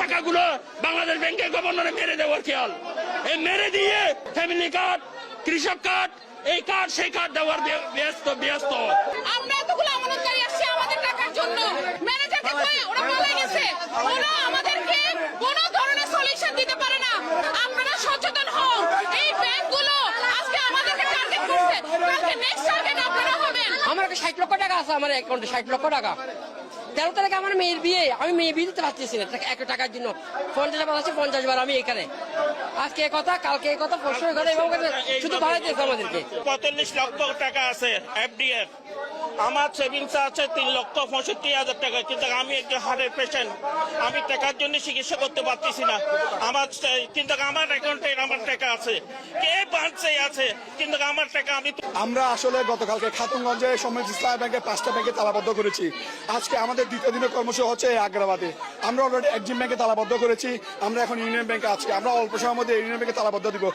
টাকাগুলো বাংলাদেশ ব্যাংকের গভর্নরে মেরে দেওয়ার খেয়াল, এই মেরে দিয়ে ফ্যামিলি কার্ড, কৃষক কার্ড, এই কার্ড সেই কার্ড দেওয়ার ব্যস্ত। আমরা এতগুলো আমানতকারী আসছে আমাদের টাকার জন্য, ম্যানেজারকে কয়ে ওরা পালিয়ে গেছে, ওরা আমাদেরকে কোনো ধরনের সলিউশন দিতে পারে না। আপনারা সচেতন হন, এই ব্যাংকগুলো আজকে আমাদেরকে টার্গেট করছে, কালকে নেক্সট টার্গেট আপনারা হবেন। আমার 60 লক্ষ টাকা আছে আমার অ্যাকাউন্টে, 60 লক্ষ টাকা। 13 তারিখে আমার মেয়ের বিয়ে, আমি মেয়ে বিয়ে দিতে পারতেছি না এক টাকার জন্য। 50 বার আছে, 50 বার আমি এখানে। আজকে কথা, কালকে কথা, পরশু কথা, এবং শুধু বাড়াইতেছে আমাদেরকে। 45 লক্ষ টাকা আছে এফডিএফ, আমার সেভিংস আছে 3,65,000 টাকা, কিন্তু আমি একজন হার্টের পেশেন্ট, আমি টাকার জন্য চিকিৎসা করতে পারতেছি না। কিন্তু আমার অ্যাকাউন্টে আমার টাকা আছে, কে বাঁচছে আছে, কিন্তু আমার টাকা আমরা আসলে গতকালকে খাতুনগঞ্জে সময় ইসলামী ব্যাংকে 5টা ব্যাংকে তালাবদ্ধ করেছি। আজকে আমাদের দ্বিতীয় দিনের কর্মসূচি হচ্ছে আগ্রাবাদে। আমরা অলরেডি এক্সিম ব্যাংকে তালাবদ্ধ করেছি, আমরা এখন ইউনিয়ন ব্যাংকে আজকে আমরা অল্প সময়ের মধ্যে ইউনিয়ন ব্যাংকে তালাবদ্ধ দিব।